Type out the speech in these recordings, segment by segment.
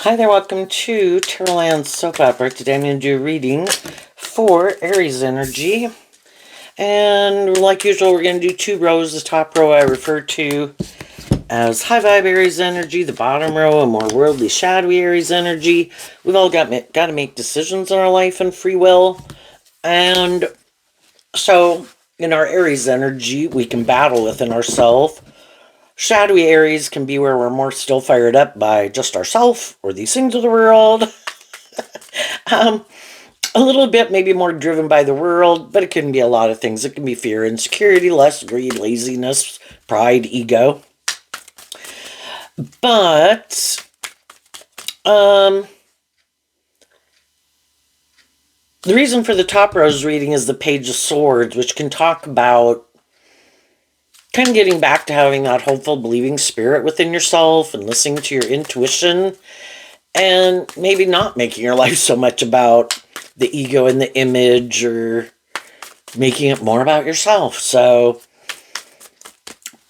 Hi there, welcome to Terrorland Soap Opera. Today I'm going to do a reading for Aries energy. And like usual, we're going to do two rows. The top row I refer to as high vibe Aries energy. The bottom row, a more worldly, shadowy Aries energy. We've all got to make decisions in our life and free will. And so in our Aries energy, we can battle within ourselves. Shadowy Aries can be where we're more still fired up by just ourselves or these things of the world. Um, a little bit maybe more driven by the world, but it can be a lot of things. It can be fear, insecurity, lust, greed, laziness, pride, ego. But the reason for the top rose reading is the Page of Swords, which can talk about kind of getting back to having that hopeful, believing spirit within yourself and listening to your intuition, and maybe not making your life so much about the ego and the image, or making it more about yourself. So,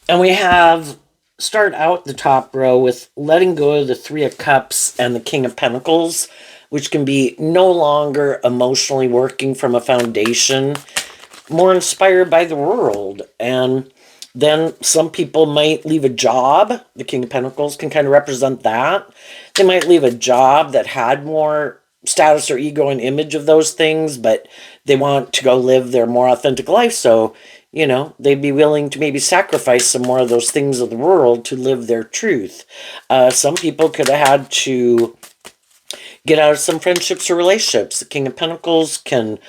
and we have start out the top row with letting go of the Three of Cups and the King of Pentacles, which can be no longer emotionally working from a foundation, more inspired by the world. And then some people might leave a job. The King of Pentacles can kind of represent that. They might leave a job that had more status or ego and image of those things, but they want to go live their more authentic life. So, they'd be willing to maybe sacrifice some more of those things of the world to live their truth. Some people could have had to get out of some friendships or relationships. The King of Pentacles can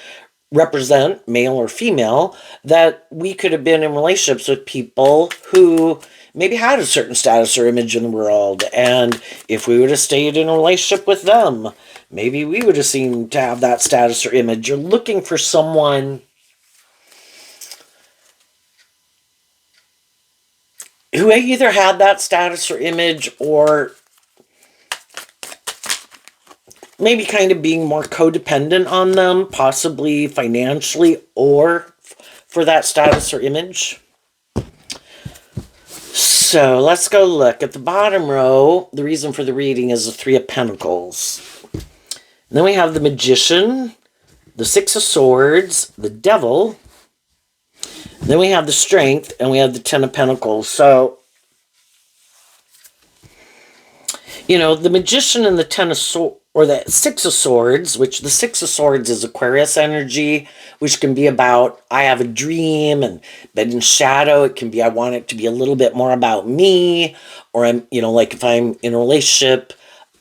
represent, male or female, that we could have been in relationships with people who maybe had a certain status or image in the world. And if we would have stayed in a relationship with them, maybe we would have seemed to have that status or image. You're looking for someone who either had that status or image, or maybe kind of being more codependent on them, possibly financially or for that status or image. So let's go look at the bottom row. The reason for the reading is the Three of Pentacles. And then we have the Magician, the Six of Swords, the Devil. Then we have the Strength, and we have the Ten of Pentacles. So, the Magician and the Ten of Swords, or the Six of Swords, which the Six of Swords is Aquarius energy, which can be about, I have a dream, but in shadow, it can be, I want it to be a little bit more about me, or I'm, like if I'm in a relationship,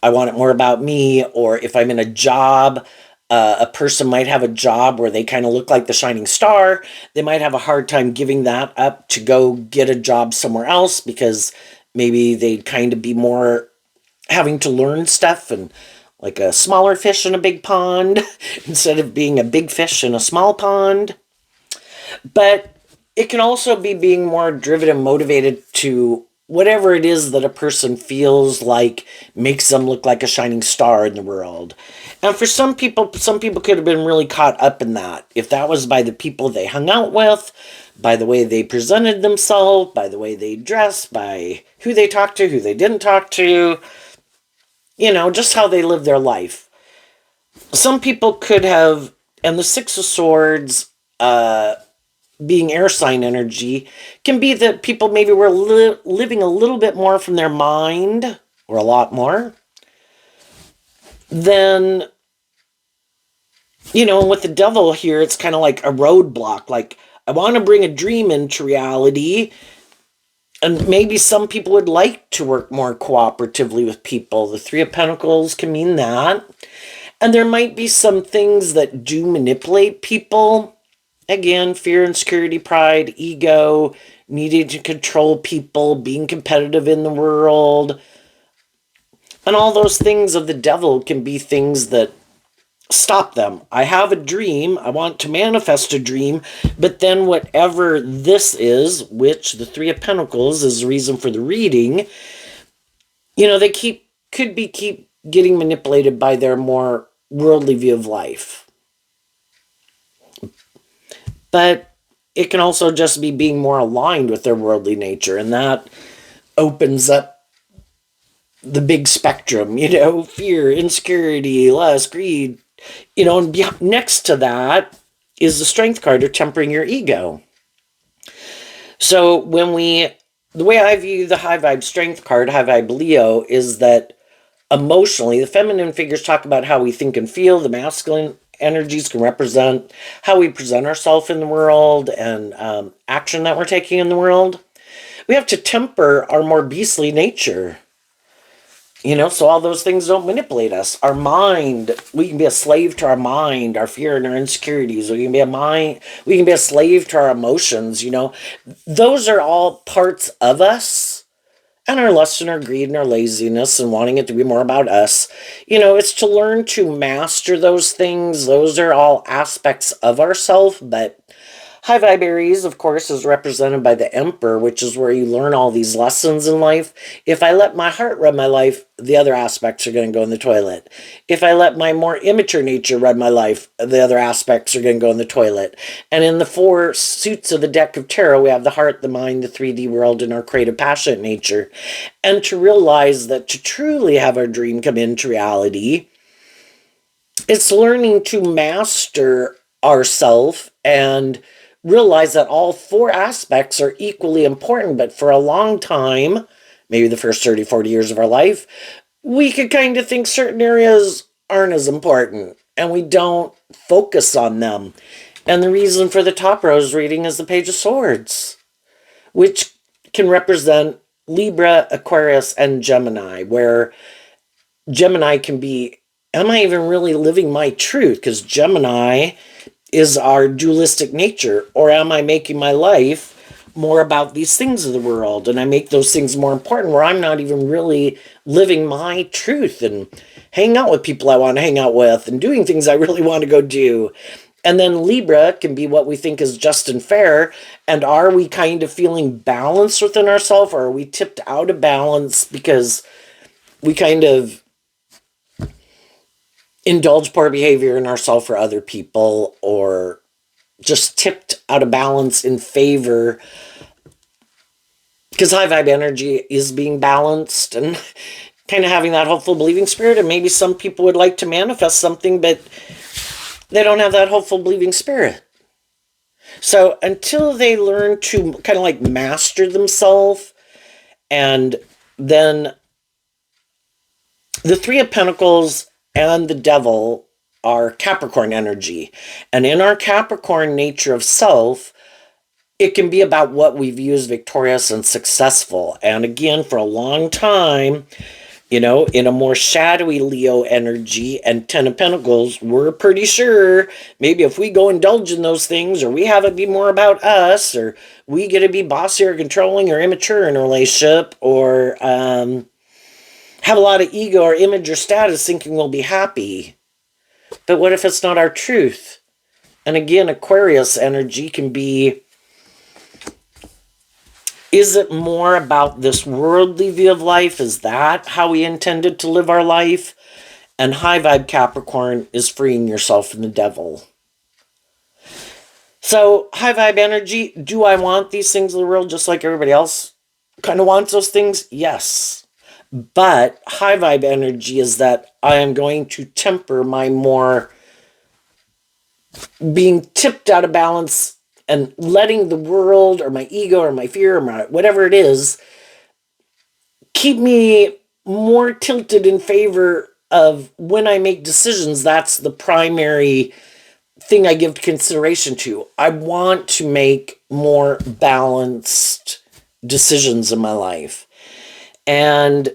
I want it more about me, or if I'm in a job, a person might have a job where they kind of look like the shining star. They might have a hard time giving that up to go get a job somewhere else, because maybe they'd kind of be more having to learn stuff, and like a smaller fish in a big pond instead of being a big fish in a small pond. But it can also be being more driven and motivated to whatever it is that a person feels like makes them look like a shining star in the world. And for some people could have been really caught up in that. If that was by the people they hung out with, by the way they presented themselves, by the way they dressed, by who they talked to, who they didn't talk to, just how they live their life. Some people could have, and the Six of Swords, being air sign energy, can be that people maybe were living a little bit more from their mind, or a lot more. Then, with the Devil here, it's kind of like a roadblock. Like, I want to bring a dream into reality, and maybe some people would like to work more cooperatively with people. The Three of Pentacles can mean that. And there might be some things that do manipulate people. Again, fear, insecurity, pride, ego, needing to control people, being competitive in the world. And all those things of the Devil can be things that stop them. I have a dream. I want to manifest a dream. But then whatever this is, which the Three of Pentacles is the reason for the reading, they could keep getting manipulated by their more worldly view of life. But it can also just be being more aligned with their worldly nature, and that opens up the big spectrum, fear, insecurity, lust, greed, and next to that is the strength card, or tempering your ego. So the way I view the high vibe strength card, high vibe Leo, is that emotionally, the feminine figures talk about how we think and feel. The masculine energies can represent how we present ourselves in the world and action that we're taking in the world. We have to temper our more beastly nature, so all those things don't manipulate us. Our mind, we can be a slave to our mind, our fear and our insecurities. We can be a slave to our emotions. Those are all parts of us, and our lust and our greed and our laziness and wanting it to be more about us. It's to learn to master those things. Those are all aspects of ourself. But high vibe Aries, of course, is represented by the Emperor, which is where you learn all these lessons in life. If I let my heart run my life, the other aspects are going to go in the toilet. If I let my more immature nature run my life, the other aspects are going to go in the toilet. And in the 4 suits of the deck of tarot, we have the heart, the mind, the 3D world, and our creative, passionate nature. And to realize that to truly have our dream come into reality, it's learning to master ourself and realize that all 4 aspects are equally important. But for a long time, maybe the first 30, 40 years of our life, we could kind of think certain areas aren't as important and we don't focus on them. And the reason for the top rose reading is the Page of Swords, which can represent Libra, Aquarius, and Gemini, where Gemini can be, am I even really living my truth? Because Gemini is our dualistic nature. Or am I making my life more about these things of the world, and I make those things more important, where I'm not even really living my truth and hanging out with people I want to hang out with and doing things I really want to go do. And then Libra can be what we think is just and fair. And are we kind of feeling balanced within ourselves, or are we tipped out of balance because we kind of indulge poor behavior in ourselves for other people, or just tipped out of balance in favor, because high vibe energy is being balanced and kind of having that hopeful believing spirit. And maybe some people would like to manifest something, but they don't have that hopeful believing spirit. So until they learn to kind of like master themselves, and then the 3 of Pentacles and the Devil are Capricorn energy. And in our Capricorn nature of self, it can be about what we view as victorious and successful. And again, for a long time, in a more shadowy Leo energy and 10 of Pentacles, we're pretty sure maybe if we go indulge in those things, or we have it be more about us, or we get to be bossy or controlling or immature in a relationship, or have a lot of ego or image or status, thinking we'll be happy. But what if it's not our truth? And again, Aquarius energy can be, is it more about this worldly view of life? Is that how we intended to live our life? And high vibe Capricorn is freeing yourself from the devil. So high vibe energy, do I want these things in the world just like everybody else kind of wants those things? Yes. But high vibe energy is that I am going to temper my more being tipped out of balance and letting the world or my ego or my fear or my whatever it is keep me more tilted in favor of, when I make decisions, that's the primary thing I give consideration to. I want to make more balanced decisions in my life. And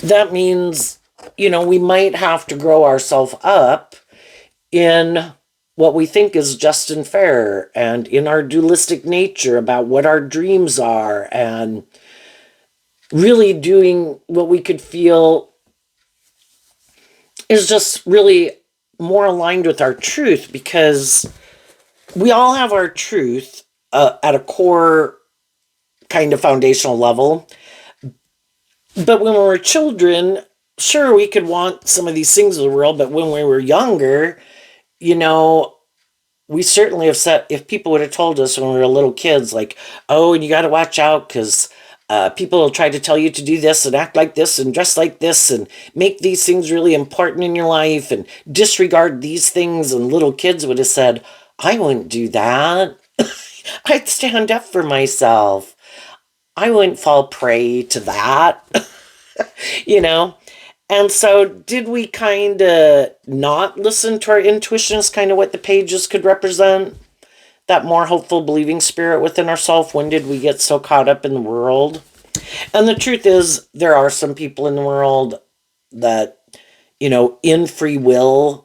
that means, we might have to grow ourselves up in what we think is just and fair, and in our dualistic nature about what our dreams are, and really doing what we could feel is just really more aligned with our truth, because we all have our truth at a core kind of foundational level. But when we were children, sure, we could want some of these things in the world, but when we were younger, we certainly have set, if people would have told us when we were little kids, like, oh, and you got to watch out because People will try to tell you to do this and act like this and dress like this and make these things really important in your life and disregard these things. And little kids would have said, I wouldn't do that. I'd stand up for myself. I wouldn't fall prey to that, you know? And so, did we kind of not listen to our intuition, is kind of what the pages could represent? That more hopeful, believing spirit within ourselves? When did we get so caught up in the world? And the truth is, there are some people in the world that, in free will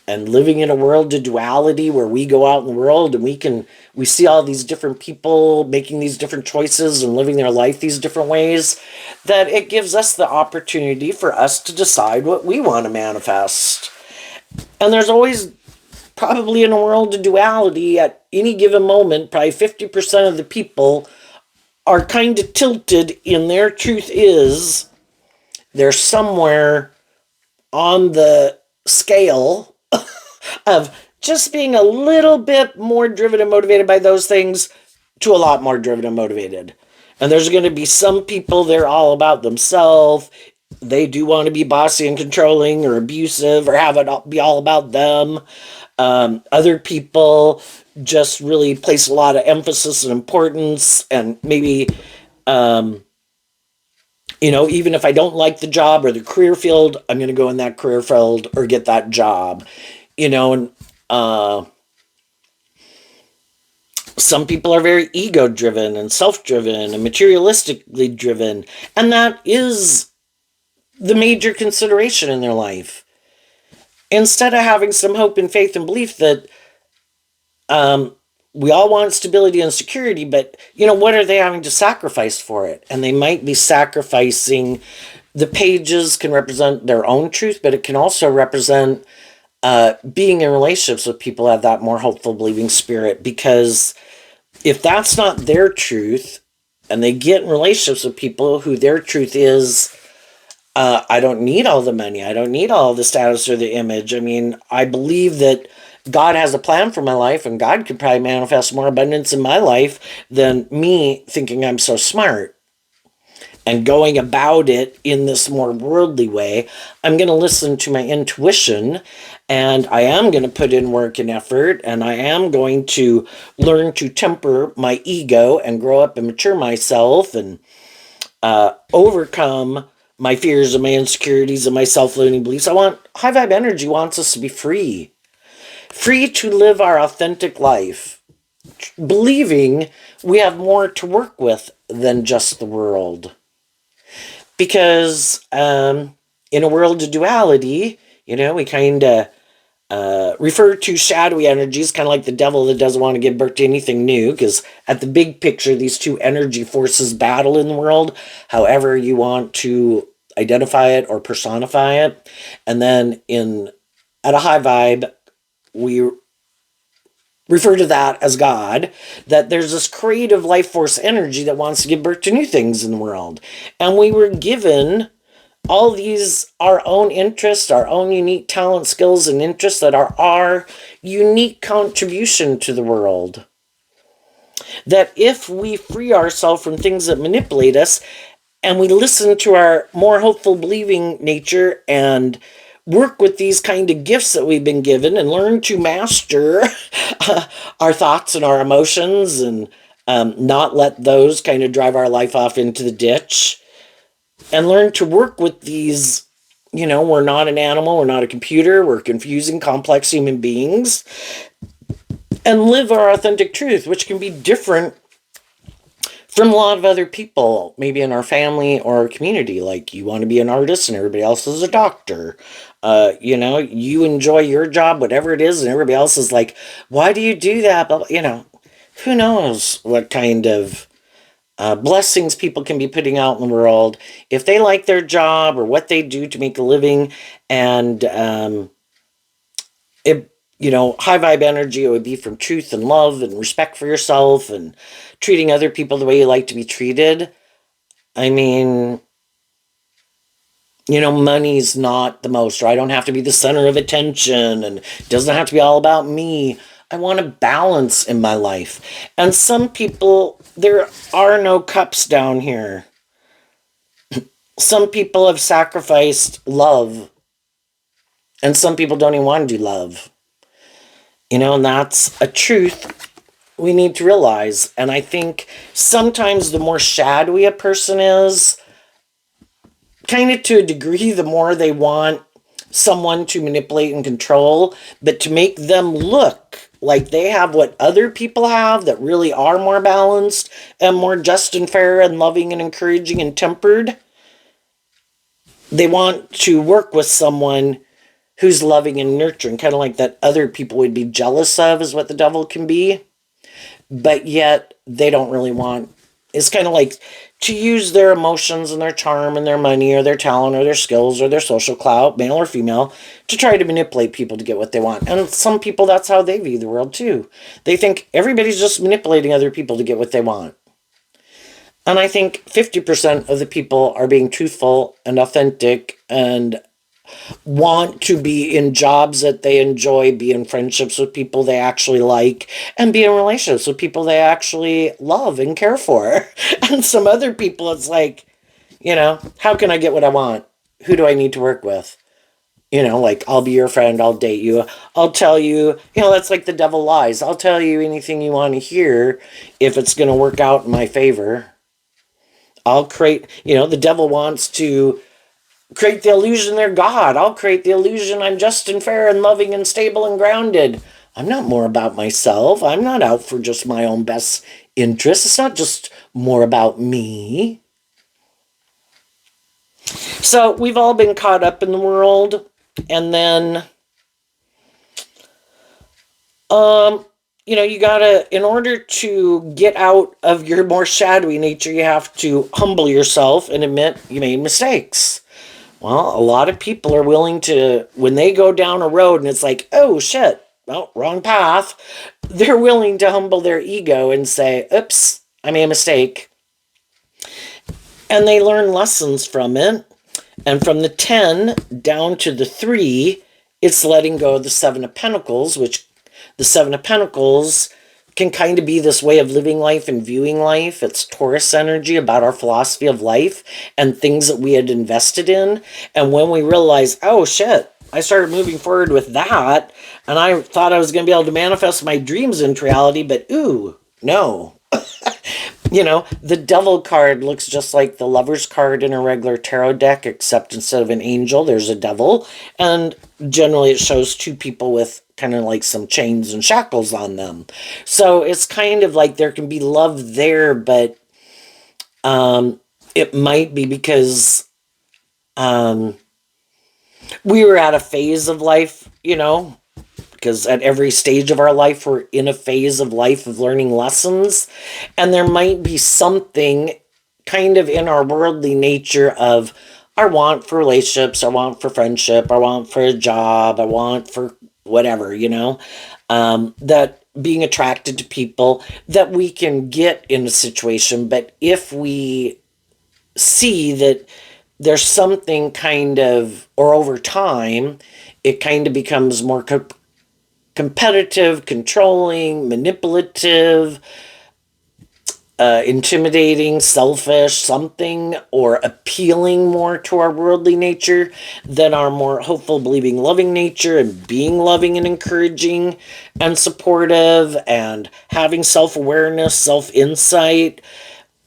and living in a world of duality where we go out in the world and we see all these different people making these different choices and living their life these different ways, that it gives us the opportunity for us to decide what we want to manifest. And there's always, probably in a world of duality, at any given moment, probably 50% of the people are kind of tilted in their truth is they're somewhere on the scale of just being a little bit more driven and motivated by those things to a lot more driven and motivated. And there's going to be some people, they're all about themselves. They do want to be bossy and controlling or abusive or have it be all about them. Other people just really place a lot of emphasis and importance and maybe, even if I don't like the job or the career field, I'm going to go in that career field or get that job, and some people are very ego driven and self driven and materialistically driven. And that is the major consideration in their life. Instead of having some hope and faith and belief that we all want stability and security, but what are they having to sacrifice for it? And they might be sacrificing. The pages can represent their own truth, but it can also represent being in relationships with people who have that more hopeful, believing spirit. Because if that's not their truth, and they get in relationships with people who their truth is, I don't need all the money, I don't need all the status or the image. I mean, I believe that God has a plan for my life, and God could probably manifest more abundance in my life than me thinking I'm so smart and going about it in this more worldly way. I'm going to listen to my intuition, and I am going to put in work and effort, and I am going to learn to temper my ego and grow up and mature myself and overcome my fears and my insecurities and my self-limiting beliefs. High vibe energy wants us to be free. Free to live our authentic life, believing we have more to work with than just the world. Because in a world of duality, we kind of refer to shadowy energies, kind of like the devil that doesn't want to give birth to anything new, because at the big picture, these two energy forces battle in the world, however you want to identify it or personify it. And then at a high vibe, we refer to that as God, that there's this creative life force energy that wants to give birth to new things in the world. And we were given all these, our own interests, our own unique talent, skills, and interests that are our unique contribution to the world. That if we free ourselves from things that manipulate us, and we listen to our more hopeful, believing nature and work with these kind of gifts that we've been given and learn to master our thoughts and our emotions and not let those kind of drive our life off into the ditch, and learn to work with these, we're not an animal, we're not a computer, we're confusing, complex human beings, and live our authentic truth, which can be different from a lot of other people, maybe in our family or our community. Like, you want to be an artist and everybody else is a doctor. You enjoy your job, whatever it is, and everybody else is like, why do you do that? But, who knows what kind of blessings people can be putting out in the world if they like their job or what they do to make a living. And high vibe energy, it would be from truth and love and respect for yourself and treating other people the way you like to be treated. I mean, money's not the most, or I don't have to be the center of attention, and it doesn't have to be all about me. I want a balance in my life. And some people, there are no cups down here. some people have sacrificed love, and some people don't even want to do love. And that's a truth we need to realize. And I think sometimes the more shadowy a person is, kind of to a degree, the more they want someone to manipulate and control, but to make them look like they have what other people have that really are more balanced and more just and fair and loving and encouraging and tempered. They want to work with someone who's loving and nurturing, kind of like that other people would be jealous of, is what the devil can be. But yet they don't really want. It's kind of like to use their emotions and their charm and their money or their talent or their skills or their social clout, male or female, to try to manipulate people to get what they want. And some people, that's how they view the world too. They think everybody's just manipulating other people to get what they want. And I think 50% of the people are being truthful and authentic and want to be in jobs that they enjoy, be in friendships with people they actually like, and be in relationships with people they actually love and care for. And some other people, it's like, how can I get what I want? Who do I need to work with? Like, I'll be your friend, I'll date you, I'll tell you, that's like the devil lies. I'll tell you anything you want to hear if it's going to work out in my favor. I'll create, the devil wants to create the illusion they're God. I'll create the illusion I'm just and fair and loving and stable and grounded. I'm not more about myself. I'm not out for just my own best interests. It's not just more about me. So we've all been caught up in the world. And then, you gotta, in order to get out of your more shadowy nature, you have to humble yourself and admit you made mistakes. Well, a lot of people are willing to, when they go down a road and it's like, oh shit, well, wrong path, they're willing to humble their ego and say, oops, I made a mistake. And they learn lessons from it. And from the 10 down to the 3, it's letting go of the 7 of Pentacles, which the 7 of Pentacles can kind of be this way of living life and viewing life. It's Taurus energy about our philosophy of life and things that we had invested in. And when we realize, oh shit, I started moving forward with that, and I thought I was going to be able to manifest my dreams into reality, but ooh, no. The devil card looks just like the lover's card in a regular tarot deck, except instead of an angel, there's a devil. And generally it shows 2 people with kind of like some chains and shackles on them. So it's kind of like there can be love there, but it might be because we were at a phase of life, because at every stage of our life, we're in a phase of life of learning lessons. And there might be something kind of in our worldly nature of our want for relationships, our want for friendship, our want for a job, our want for whatever, that being attracted to people that we can get in a situation. But if we see that there's something kind of, or over time, it kind of becomes more competitive, controlling, manipulative, intimidating, selfish, something, or appealing more to our worldly nature than our more hopeful, believing, loving nature, and being loving and encouraging and supportive and having self-awareness, self-insight.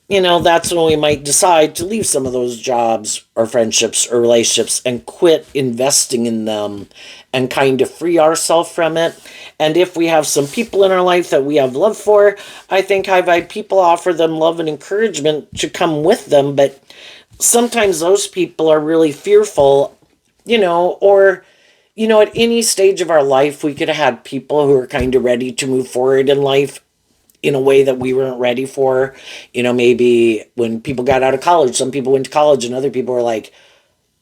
That's when we might decide to leave some of those jobs or friendships or relationships and quit investing in them and kind of free ourselves from it. And if we have some people in our life that we have love for, I think high vibe people offer them love and encouragement to come with them. But sometimes those people are really fearful, or at any stage of our life, we could have had people who are kind of ready to move forward in life in a way that we weren't ready for. Maybe when people got out of college, some people went to college and other people were like,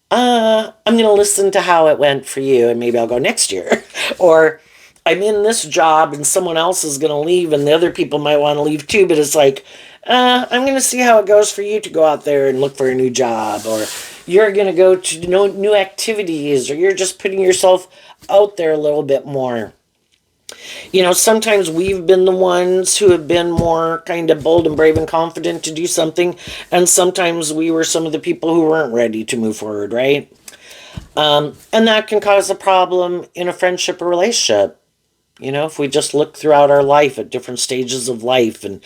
I'm going to listen to how it went for you and maybe I'll go next year. Or I'm in this job and someone else is going to leave and the other people might want to leave too, but it's like, I'm going to see how it goes for you to go out there and look for a new job, or you're going to go to new activities, or you're just putting yourself out there a little bit more. Sometimes we've been the ones who have been more kind of bold and brave and confident to do something, and sometimes we were some of the people who weren't ready to move forward, right? And that can cause a problem in a friendship or relationship. If we just look throughout our life at different stages of life, and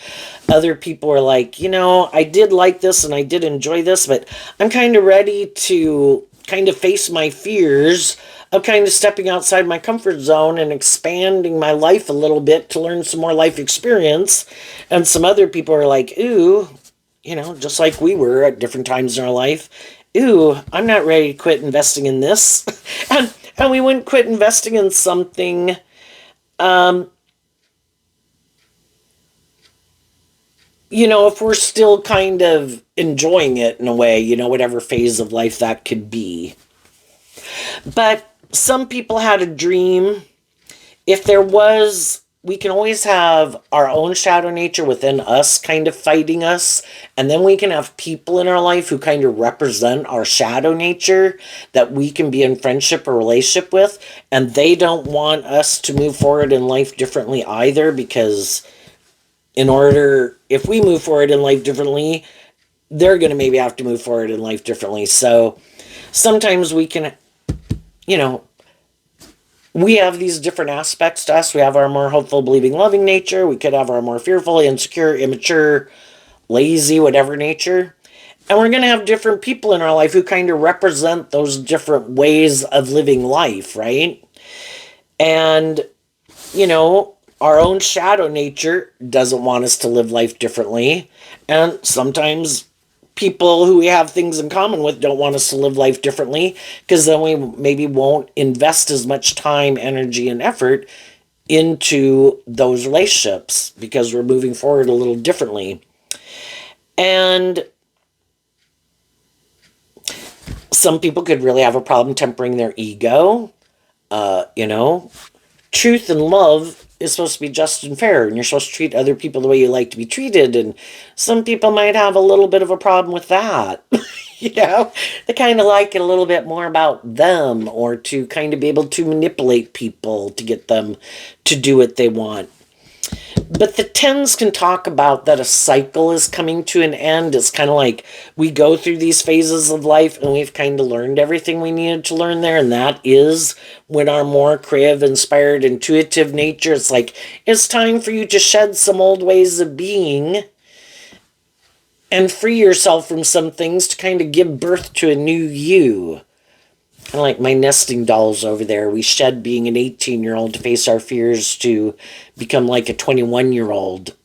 other people are like, I did like this and I did enjoy this, but I'm kind of ready to kind of face my fears of kind of stepping outside my comfort zone and expanding my life a little bit to learn some more life experience. And some other people are like, ooh, just like we were at different times in our life, ooh, I'm not ready to quit investing in this. and we wouldn't quit investing in something if we're still kind of enjoying it in a way, whatever phase of life that could be. But some people had a dream. If there was, we can always have our own shadow nature within us kind of fighting us. And then we can have people in our life who kind of represent our shadow nature that we can be in friendship or relationship with. And they don't want us to move forward in life differently either, because if we move forward in life differently, they're going to maybe have to move forward in life differently. So sometimes we can, you know, we have these different aspects to us. We have our more hopeful, believing, loving nature. We could have our more fearful, insecure, immature, lazy, whatever nature. And we're going to have different people in our life who kind of represent those different ways of living life, right? And, our own shadow nature doesn't want us to live life differently. And sometimes people who we have things in common with don't want us to live life differently, because then we maybe won't invest as much time, energy, and effort into those relationships because we're moving forward a little differently. And some people could really have a problem tempering their ego. Truth and love is supposed to be just and fair, and you're supposed to treat other people the way you like to be treated. And some people might have a little bit of a problem with that. They kind of like it a little bit more about them, or to kind of be able to manipulate people to get them to do what they want. But the tens can talk about that a cycle is coming to an end. It's kind of like we go through these phases of life and we've kind of learned everything we needed to learn there. And that is when our more creative, inspired, intuitive nature, it's like, it's time for you to shed some old ways of being and free yourself from some things to kind of give birth to a new you. Kind of like my nesting dolls over there. We shed being an 18-year-old to face our fears to become like a 21-year-old.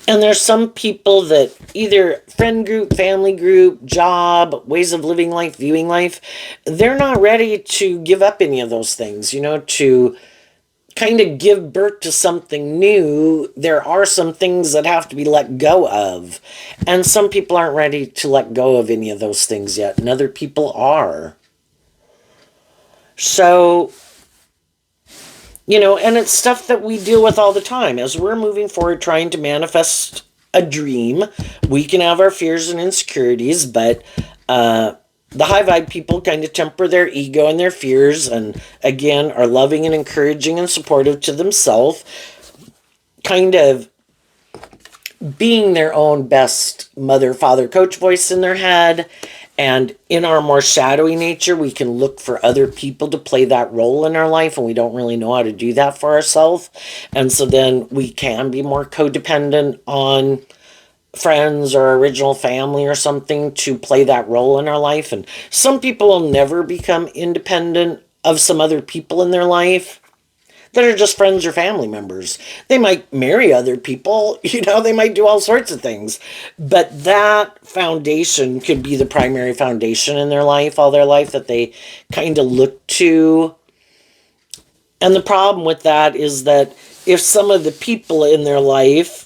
And there's some people that either friend group, family group, job, ways of living life, viewing life, they're not ready to give up any of those things, to kind of give birth to something new. There are some things that have to be let go of. And some people aren't ready to let go of any of those things yet, and other people are. So, and it's stuff that we deal with all the time. As we're moving forward trying to manifest a dream, we can have our fears and insecurities, but the high vibe people kind of temper their ego and their fears, and again are loving and encouraging and supportive to themselves, kind of being their own best mother, father, coach voice in their head. And in our more shadowy nature, we can look for other people to play that role in our life, and we don't really know how to do that for ourselves. And so then we can be more codependent on friends or original family or something to play that role in our life. And some people will never become independent of some other people in their life that are just friends or family members. They might marry other people, they might do all sorts of things. But that foundation could be the primary foundation in their life, all their life, that they kind of look to. And the problem with that is that if some of the people in their life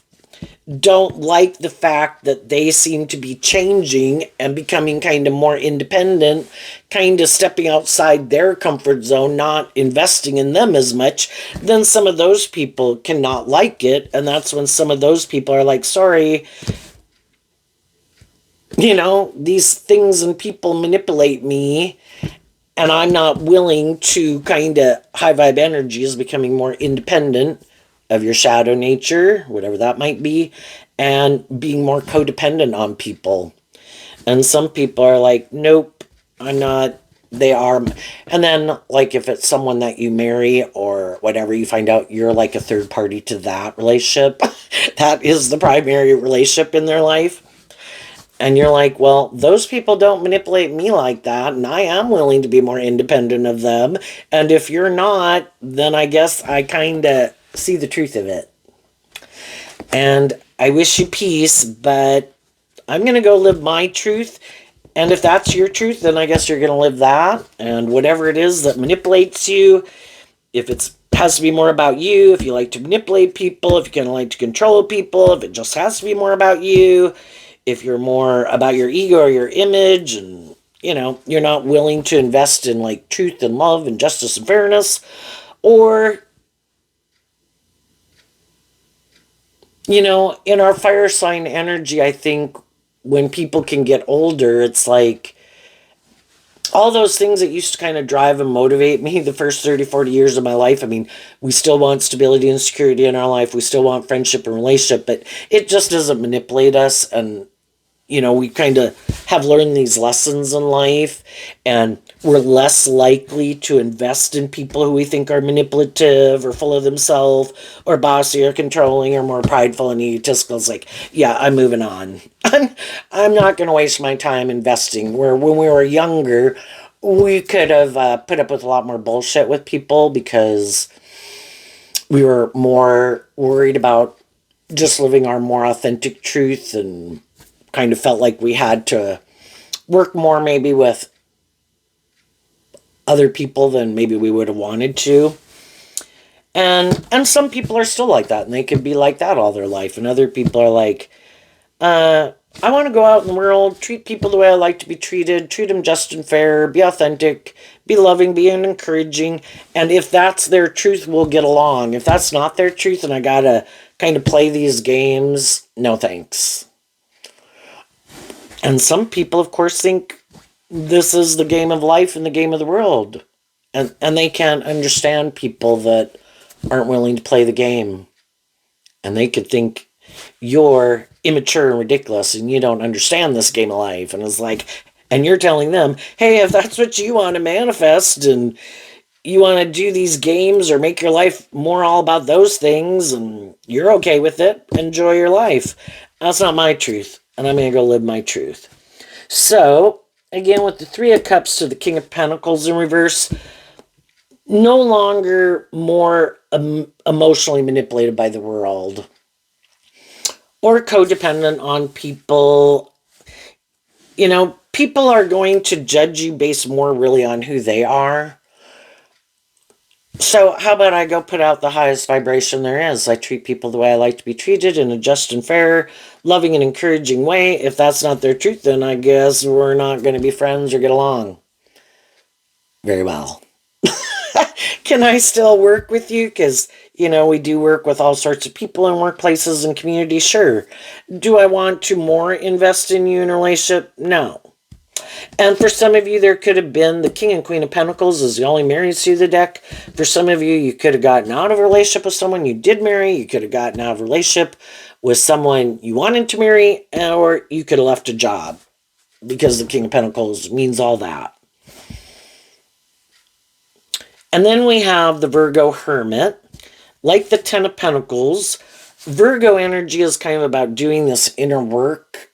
don't like the fact that they seem to be changing and becoming kind of more independent, kind of stepping outside their comfort zone, not investing in them as much, then some of those people cannot like it. And that's when some of those people are like, sorry, these things and people manipulate me, and I'm not willing to kind of, high vibe energy is becoming more independent of your shadow nature, whatever that might be, and being more codependent on people. And some people are like, nope, I'm not. They are. And then, like, if it's someone that you marry or whatever, you find out you're like a third party to that relationship. That is the primary relationship in their life. And you're like, well, those people don't manipulate me like that, and I am willing to be more independent of them. And if you're not, then I guess I kind of see the truth of it. And I wish you peace, but I'm going to go live my truth. And if that's your truth, then I guess you're going to live that. And whatever it is that manipulates you, if it has to be more about you, if you like to manipulate people, if you kind of like to control people, if it just has to be more about you, if you're more about your ego or your image, and you're not willing to invest in like truth and love and justice and fairness, or in our fire sign energy, I think when people can get older, it's like all those things that used to kind of drive and motivate me the first 30, 40 years of my life. I mean, we still want stability and security in our life. We still want friendship and relationship, but it just doesn't manipulate us. And we kind of have learned these lessons in life, and we're less likely to invest in people who we think are manipulative or full of themselves or bossy or controlling or more prideful and egotistical. It's like, yeah, I'm moving on. I'm not going to waste my time investing. Where when we were younger, we could have put up with a lot more bullshit with people because we were more worried about just living our more authentic truth, and kind of felt like we had to work more maybe with other people than maybe we would have wanted to. And some people are still like that, and they could be like that all their life. And other people are like, I want to go out in the world, treat people the way I like to be treated, treat them just and fair, be authentic, be loving, be encouraging. And if that's their truth, we'll get along. If that's not their truth and I gotta kind of play these games, no thanks. And some people, of course, think this is the game of life and the game of the world. And they can't understand people that aren't willing to play the game. And they could think you're immature and ridiculous and you don't understand this game of life. And it's like, and you're telling them, hey, if that's what you want to manifest and you want to do these games or make your life more all about those things and you're okay with it, enjoy your life. That's not my truth. And I'm going to go live my truth. So, again, with the Three of Cups to the King of Pentacles in reverse, no longer more emotionally manipulated by the world or codependent on people. People are going to judge you based more really on who they are. So how about I go put out the highest vibration there is? I treat people the way I like to be treated, in a just and fair, loving and encouraging way. If that's not their truth, then I guess we're not going to be friends or get along very well. Can I still work with you? Because, we do work with all sorts of people in workplaces and communities, sure. Do I want to more invest in you in a relationship? No. And for some of you, there could have been the King and Queen of Pentacles is the only marrieds through the deck. For some of you, you could have gotten out of a relationship with someone you did marry. You could have gotten out of a relationship with someone you wanted to marry, or you could have left a job, because the King of Pentacles means all that. And then we have the Virgo Hermit. Like the Ten of Pentacles, Virgo energy is kind of about doing this inner work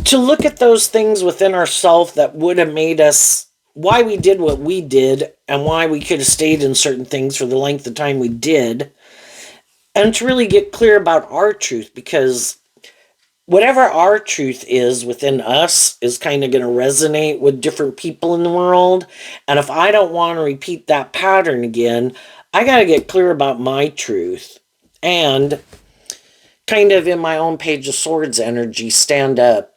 to look at those things within ourselves that would have made us, why we did what we did and why we could have stayed in certain things for the length of time we did, and to really get clear about our truth, because whatever our truth is within us is kind of going to resonate with different people in the world. And if I don't want to repeat that pattern again, I got to get clear about my truth and kind of in my own Page of Swords energy, stand up,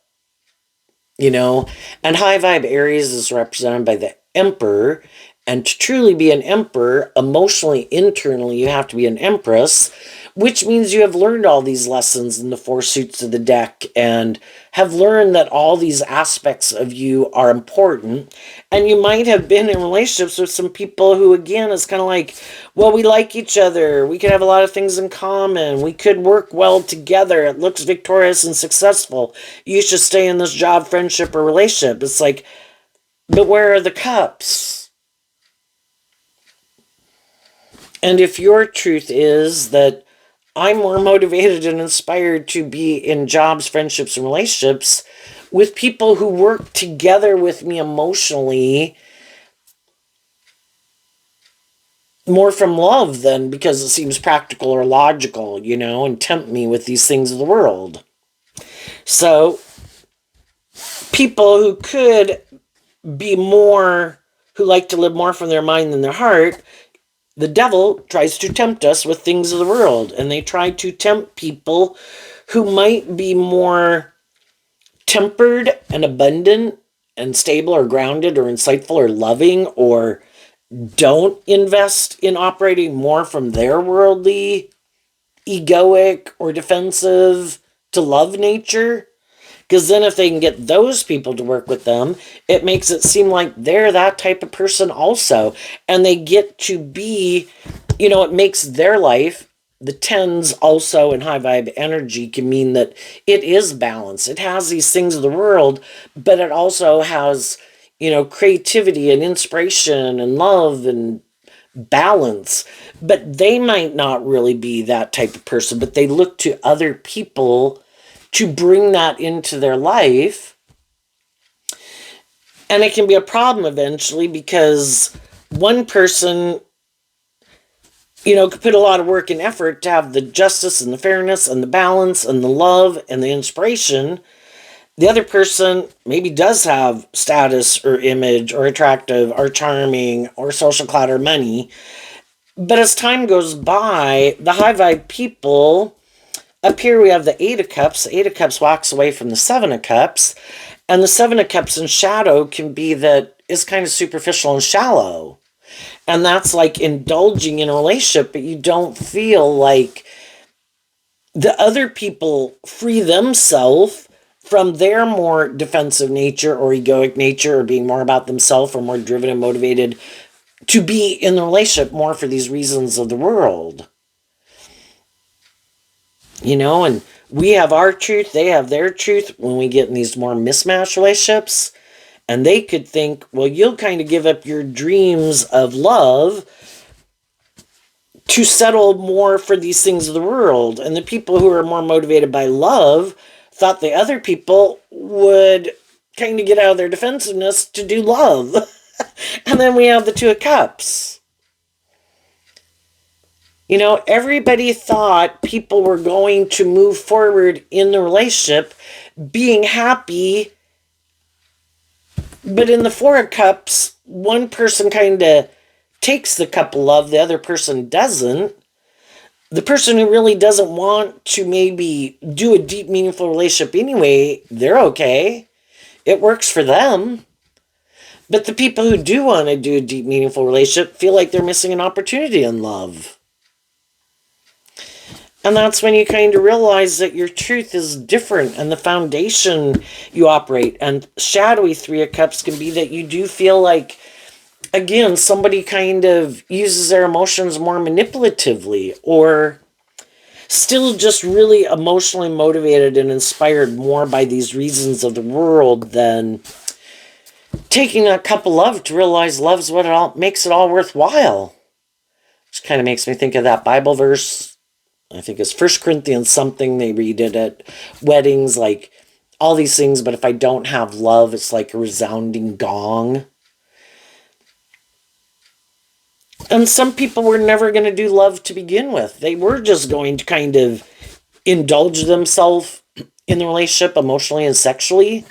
And high vibe Aries is represented by the Emperor. And to truly be an emperor, emotionally, internally, you have to be an empress, which means you have learned all these lessons in the four suits of the deck and have learned that all these aspects of you are important. And you might have been in relationships with some people who, again, is kind of like, well, we like each other. We could have a lot of things in common. We could work well together. It looks victorious and successful. You should stay in this job, friendship, or relationship. It's like, but where are the cups? And if your truth is that I'm more motivated and inspired to be in jobs, friendships, and relationships with people who work together with me emotionally more from love than because it seems practical or logical, and tempt me with these things of the world. So, people who could be more, who like to live more from their mind than their heart, the devil tries to tempt us with things of the world, and they try to tempt people who might be more tempered and abundant and stable or grounded or insightful or loving, or don't invest in operating more from their worldly, egoic, or defensive to love nature. Because then if they can get those people to work with them, it makes it seem like they're that type of person also. And they get to be, it makes their life, the tens also in high vibe energy can mean that it is balanced. It has these things of the world, but it also has, creativity and inspiration and love and balance. But they might not really be that type of person, but they look to other people to bring that into their life. And it can be a problem eventually because one person, could put a lot of work and effort to have the justice and the fairness and the balance and the love and the inspiration. The other person maybe does have status or image or attractive or charming or social clout or money. But as time goes by, the high vibe people, up here we have the Eight of Cups. The Eight of Cups walks away from the Seven of Cups. And the Seven of Cups in shadow can be that it's kind of superficial and shallow. And that's like indulging in a relationship, but you don't feel like the other people free themselves from their more defensive nature or egoic nature or being more about themselves or more driven and motivated to be in the relationship more for these reasons of the world. And we have our truth, they have their truth when we get in these more mismatched relationships. And they could think, well, you'll kind of give up your dreams of love to settle more for these things of the world. And the people who are more motivated by love thought the other people would kind of get out of their defensiveness to do love. And then we have the Two of Cups. Everybody thought people were going to move forward in the relationship being happy. But in the Four of Cups, one person kind of takes the cup of love, the other person doesn't. The person who really doesn't want to maybe do a deep, meaningful relationship anyway, they're okay. It works for them. But the people who do want to do a deep, meaningful relationship feel like they're missing an opportunity in love. And that's when you kind of realize that your truth is different and the foundation you operate. And shadowy Three of Cups can be that you do feel like, again, somebody kind of uses their emotions more manipulatively or still just really emotionally motivated and inspired more by these reasons of the world than taking that cup of love to realize love's what it all makes it all worthwhile. Which kind of makes me think of that Bible verse. I think it's 1 Corinthians something. They read it at weddings, like all these things. But if I don't have love, it's like a resounding gong. And some people were never going to do love to begin with. They were just going to kind of indulge themselves in the relationship emotionally and sexually.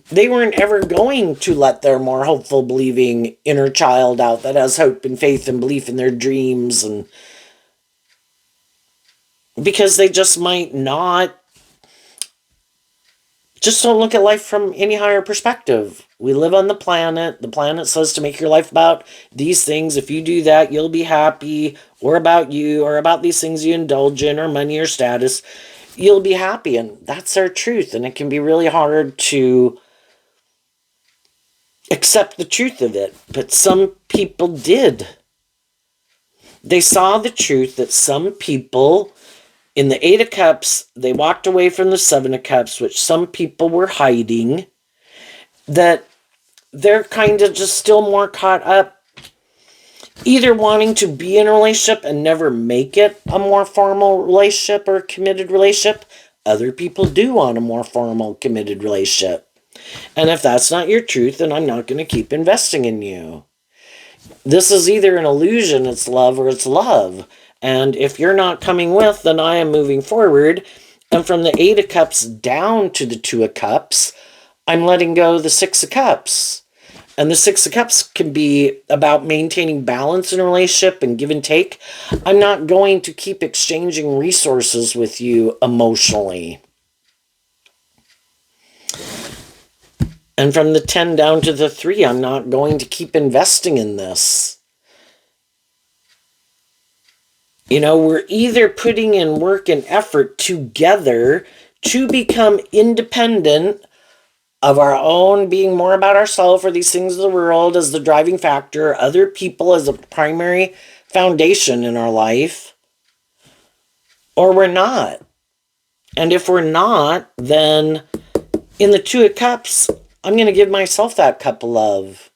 They weren't ever going to let their more hopeful, believing inner child out that has hope and faith and belief in their dreams, and because they just might not just don't look at life from any higher perspective. We live on the planet. The planet says to make your life about these things. If you do that, you'll be happy, or about you, or about these things you indulge in, or money or status. You'll be happy, and that's our truth. And it can be really hard to accept the truth of it. But some people did. They saw the truth that some people in the Eight of Cups, they walked away from the Seven of Cups, which some people were hiding, that they're kind of just still more caught up either wanting to be in a relationship and never make it a more formal relationship or committed relationship. Other people do want a more formal, committed relationship. And if that's not your truth, then I'm not going to keep investing in you. This is either an illusion, it's love, or it's love. And if you're not coming with, then I am moving forward. And from the Eight of Cups down to the Two of Cups, I'm letting go of the Six of Cups. And the Six of Cups can be about maintaining balance in a relationship and give and take. I'm not going to keep exchanging resources with you emotionally. And from the 10 down to the 3, I'm not going to keep investing in this. You know, we're either putting in work and effort together to become independent of our own, being more about ourselves or these things of the world as the driving factor, other people as a primary foundation in our life, or we're not. And if we're not, then in the Two of Cups, I'm going to give myself that cup of love.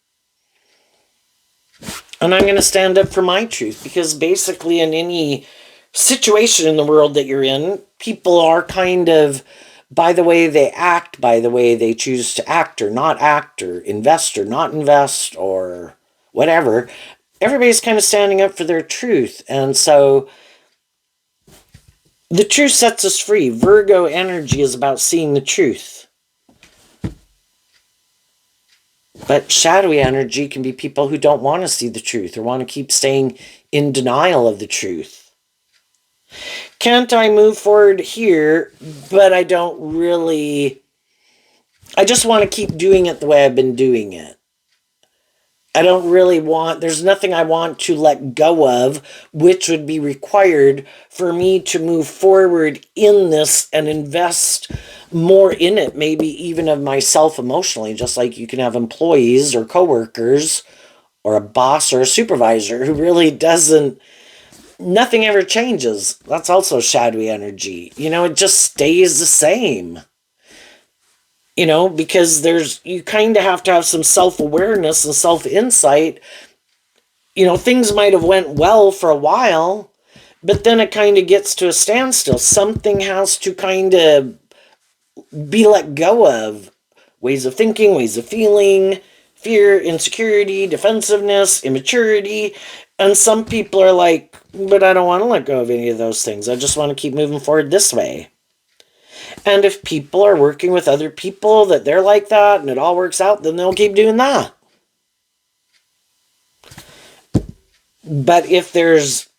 And I'm going to stand up for my truth, because basically in any situation in the world that you're in, people are kind of, by the way they act, by the way they choose to act or not act, or invest or not invest, or whatever, everybody's kind of standing up for their truth. And so the truth sets us free. Virgo energy is about seeing the truth. But shadowy energy can be people who don't want to see the truth or want to keep staying in denial of the truth. Can't I move forward here, but I don't really... I just want to keep doing it the way I've been doing it. I don't really want... There's nothing I want to let go of, which would be required for me to move forward in this and invest more in it, maybe even of myself emotionally, just like you can have employees or coworkers or a boss or a supervisor who really doesn't... Nothing ever changes. That's also shadowy energy. You know, it just stays the same. You know, because you kind of have to have some self-awareness and self-insight. You know, things might have went well for a while, but then it kind of gets to a standstill. Something has to kind of be let go of. Ways of thinking, ways of feeling, fear, insecurity, defensiveness, immaturity. And some people are like, but I don't want to let go of any of those things. I just want to keep moving forward this way. And if people are working with other people that they're like that and it all works out, then they'll keep doing that. But if there's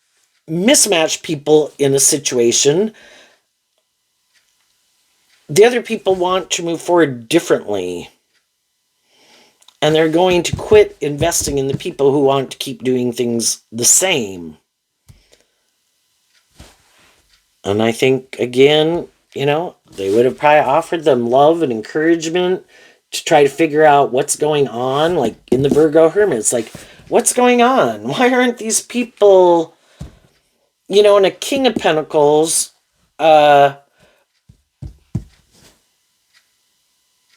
mismatched people in a situation, the other people want to move forward differently. And they're going to quit investing in the people who want to keep doing things the same. And I think, again, you know, they would have probably offered them love and encouragement to try to figure out what's going on. Like in the Virgo Hermit, it's like, what's going on? Why aren't these people, you know, in a King of Pentacles, you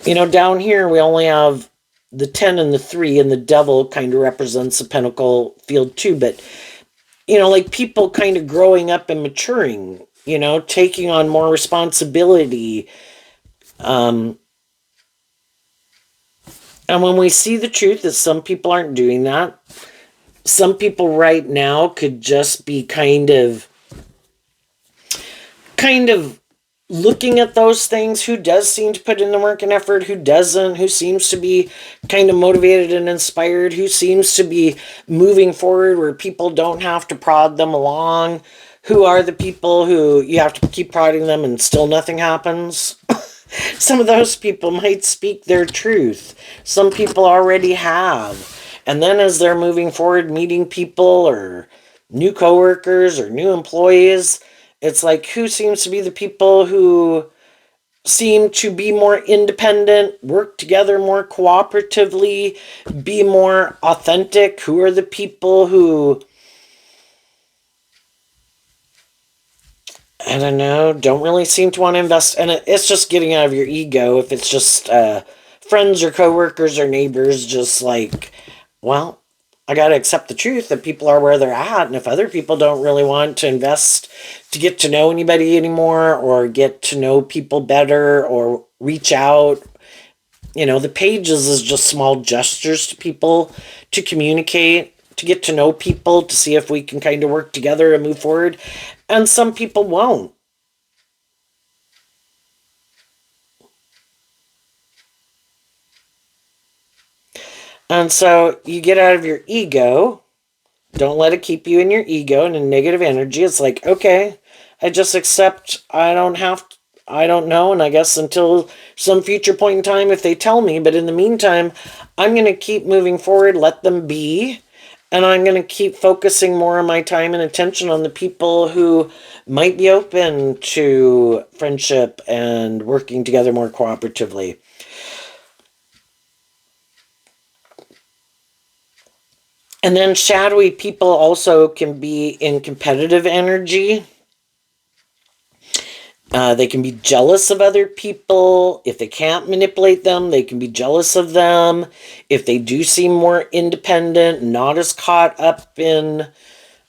know, down here we only have the 10 and the 3, and the devil kind of represents the pentacle field too. But, you know, like people kind of growing up and maturing, you know, taking on more responsibility. And when we see the truth that some people aren't doing that, some people right now could just be kind of looking at those things. Who does seem to put in the work and effort, who doesn't, who seems to be kind of motivated and inspired, who seems to be moving forward where people don't have to prod them along, who are the people who you have to keep prodding them and still nothing happens. Some of those people might speak their truth. Some people already have. And then as they're moving forward, meeting people or new coworkers or new employees, it's like who seems to be the people who seem to be more independent, work together more cooperatively, be more authentic? Who are the people who, I don't know, don't really seem to want to invest? And it's just getting out of your ego. If it's just friends or coworkers or neighbors, just like, well, I got to accept the truth that people are where they're at. And if other people don't really want to invest to get to know anybody anymore or get to know people better or reach out, the pages is just small gestures to people to communicate, to get to know people, to see if we can kind of work together and move forward. And some people won't. And so you get out of your ego. Don't let it keep you in your ego and in negative energy. It's like, okay, I just accept I don't have to, I don't know. And I guess until some future point in time, if they tell me, but in the meantime, I'm going to keep moving forward, let them be. And I'm going to keep focusing more of my time and attention on the people who might be open to friendship and working together more cooperatively. And then shadowy people also can be in competitive energy. They can be jealous of other people. If they can't manipulate them, they can be jealous of them. If they do seem more independent, not as caught up in,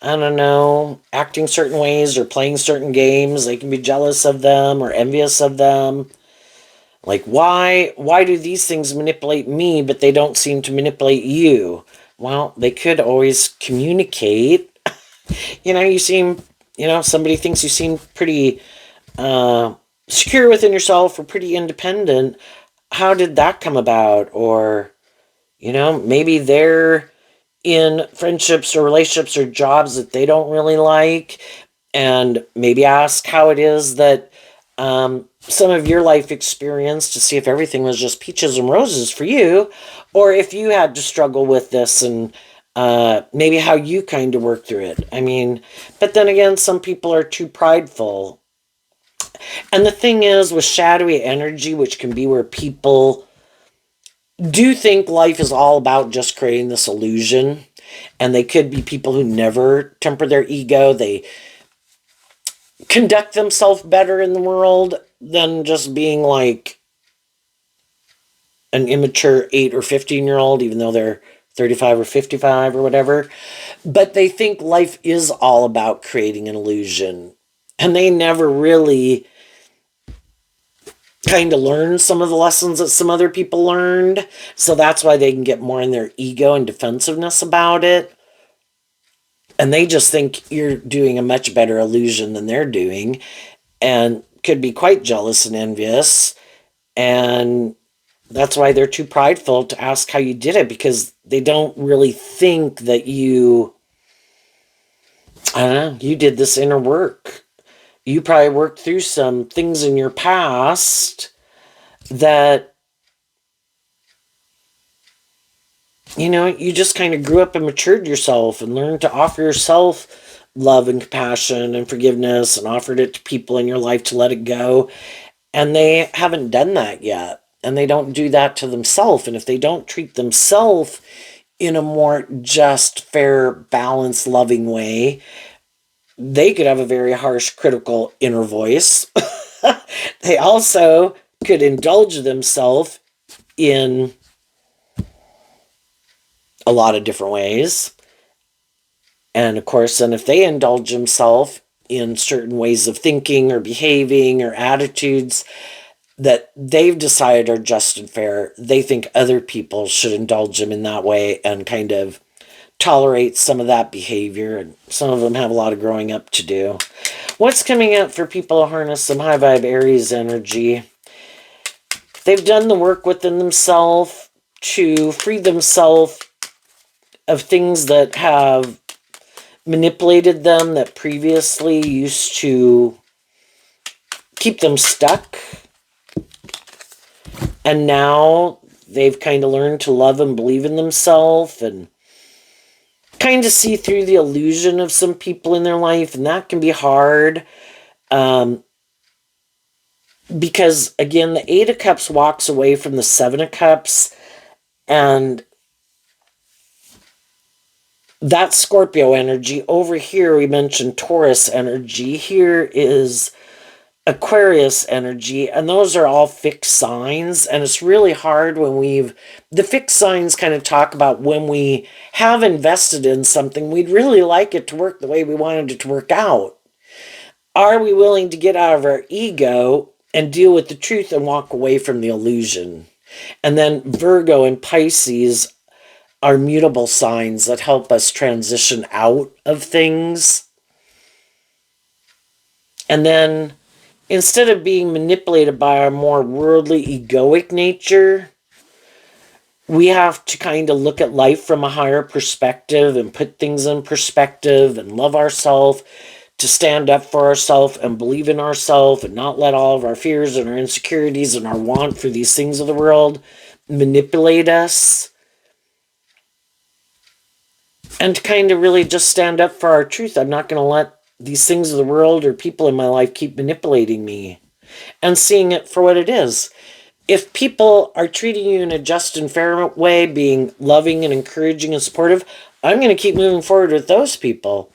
I don't know, acting certain ways or playing certain games, they can be jealous of them or envious of them. Like, why do these things manipulate me, but they don't seem to manipulate you? Well, they could always communicate. You seem, somebody thinks you seem pretty secure within yourself or pretty independent. How did that come about? Or, maybe they're in friendships or relationships or jobs that they don't really like, and maybe ask how it is that some of your life experience to see if everything was just peaches and roses for you, or if you had to struggle with this and maybe how you kind of work through it. I mean, but then again, some people are too prideful. And the thing is, with shadowy energy, which can be where people do think life is all about just creating this illusion, and they could be people who never temper their ego. They conduct themselves better in the world than just being like an immature 8 or 15-year-old, even though they're 35 or 55 or whatever. But they think life is all about creating an illusion. And they never really kind of learn some of the lessons that some other people learned. So that's why they can get more in their ego and defensiveness about it. And they just think you're doing a much better illusion than they're doing, and could be quite jealous and envious. And that's why they're too prideful to ask how you did it, because they don't really think that I don't know, you did this inner work. You probably worked through some things in your past that you just kind of grew up and matured yourself and learned to offer yourself love and compassion and forgiveness and offered it to people in your life to let it go. And they haven't done that yet. And they don't do that to themselves. And if they don't treat themselves in a more just, fair, balanced, loving way, they could have a very harsh, critical inner voice. They also could indulge themselves in a lot of different ways. And of course, then if they indulge themselves in certain ways of thinking or behaving or attitudes that they've decided are just and fair, they think other people should indulge them in that way and kind of tolerate some of that behavior. And some of them have a lot of growing up to do. What's coming up for people to harness some high vibe Aries energy? They've done the work within themselves to free themselves of things that have manipulated them, that previously used to keep them stuck. And now they've kind of learned to love and believe in themselves and kind of see through the illusion of some people in their life. And that can be hard. Um, because again, the Eight of Cups walks away from the Seven of Cups, and that's Scorpio energy. Over here, we mentioned Taurus energy. Here is Aquarius energy, and those are all fixed signs. And it's really hard when the fixed signs kind of talk about when we have invested in something, we'd really like it to work the way we wanted it to work out. Are we willing to get out of our ego and deal with the truth and walk away from the illusion? And then Virgo and Pisces are mutable signs that help us transition out of things. And then instead of being manipulated by our more worldly, egoic nature, we have to kind of look at life from a higher perspective and put things in perspective and love ourselves, to stand up for ourselves and believe in ourselves and not let all of our fears and our insecurities and our want for these things of the world manipulate us. And to kind of really just stand up for our truth. I'm not going to let these things of the world or people in my life keep manipulating me, and seeing it for what it is. If people are treating you in a just and fair way, being loving and encouraging and supportive, I'm going to keep moving forward with those people.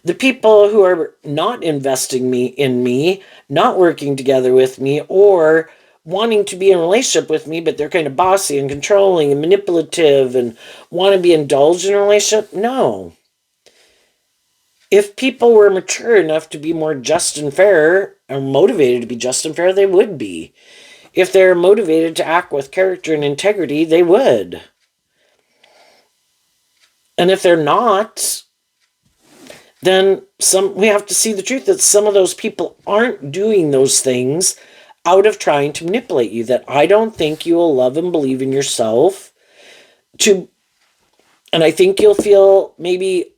The people who are not investing in me, not working together with me, or wanting to be in a relationship with me, but they're kind of bossy and controlling and manipulative and want to be indulged in a relationship, no. If people were mature enough to be more just and fair, or motivated to be just and fair, they would be. If they're motivated to act with character and integrity, they would. And if they're not, then we have to see the truth that some of those people aren't doing those things out of trying to manipulate you. That I don't think you will love and believe in yourself and I think you'll feel maybe,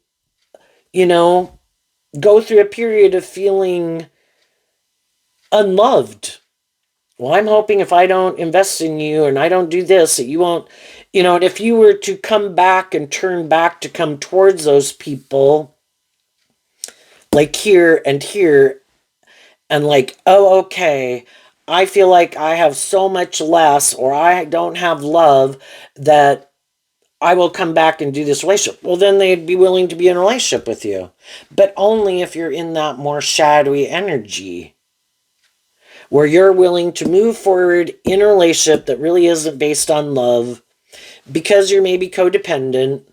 go through a period of feeling unloved. Well, I'm hoping if I don't invest in you and I don't do this, that you won't, and if you were to come back and turn back to come towards those people, like here and here, and like, oh, okay, I feel like I have so much less, or I don't have love, that I will come back and do this relationship. Well, then they'd be willing to be in a relationship with you. But only if you're in that more shadowy energy, where you're willing to move forward in a relationship that really isn't based on love, because you're maybe codependent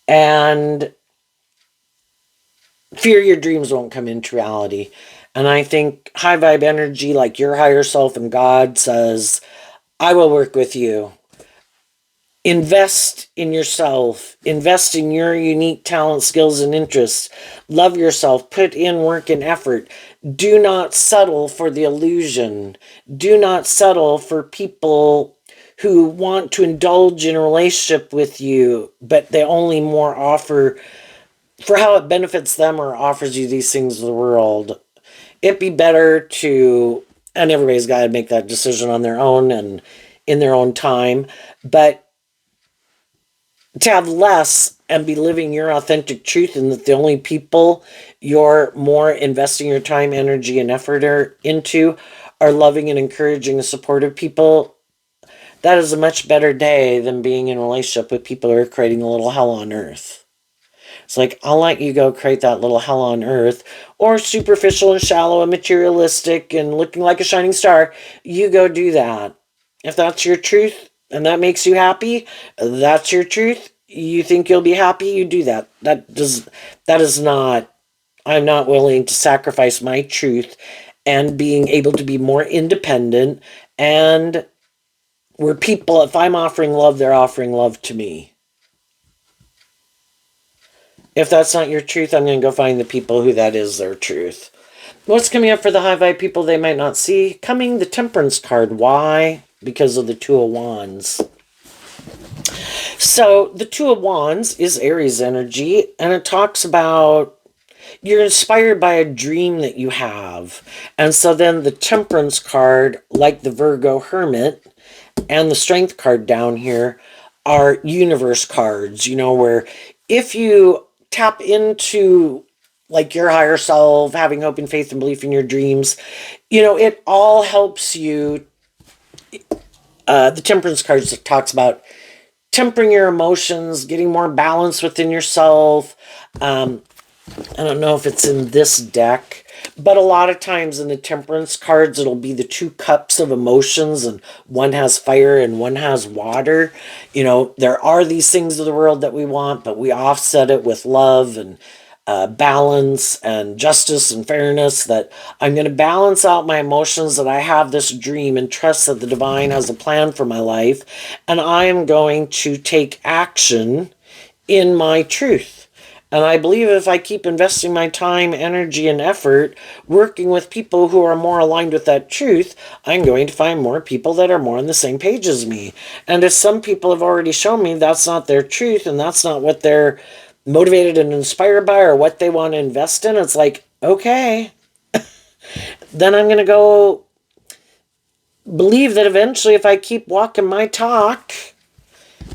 and fear your dreams won't come into reality. And I think high vibe energy, like your higher self and God, says, I will work with you. Invest in yourself. Invest in your unique talent, skills, and interests. Love yourself. Put in work and effort. Do not settle for the illusion. Do not settle for people who want to indulge in a relationship with you, but they only more offer for how it benefits them or offers you these things of the world. It'd be better to, and everybody's got to make that decision on their own and in their own time, but to have less and be living your authentic truth, and that the only people you're more investing your time, energy, and effort into are loving and encouraging and supportive people, that is a much better day than being in a relationship with people who are creating a little hell on earth. It's like, I'll let you go create that little hell on earth, or superficial and shallow and materialistic and looking like a shining star. You go do that. If that's your truth and that makes you happy, that's your truth. You think you'll be happy, you do that. That is not, I'm not willing to sacrifice my truth and being able to be more independent, and where people, if I'm offering love, they're offering love to me. If that's not your truth, I'm going to go find the people who that is their truth. What's coming up for the high vibe people they might not see? Coming, the Temperance card. Why? Because of the Two of Wands. So the Two of Wands is Aries energy, and it talks about you're inspired by a dream that you have. And so then the Temperance card, like the Virgo Hermit, and the Strength card down here are universe cards, where if you tap into like your higher self, having hope and faith and belief in your dreams, it all helps you. The Temperance card talks about tempering your emotions, getting more balance within yourself. I don't know if it's in this deck, but a lot of times in the Temperance cards, it'll be the two cups of emotions, and one has fire and one has water. There are these things of the world that we want, but we offset it with love and balance and justice and fairness. That I'm going to balance out my emotions, that I have this dream and trust that the divine has a plan for my life, and I am going to take action in my truth. And I believe if I keep investing my time, energy, and effort working with people who are more aligned with that truth, I'm going to find more people that are more on the same page as me. And if some people have already shown me that's not their truth and that's not what they're motivated and inspired by or what they want to invest in, it's like, okay, then I'm going to go believe that eventually if I keep walking my talk,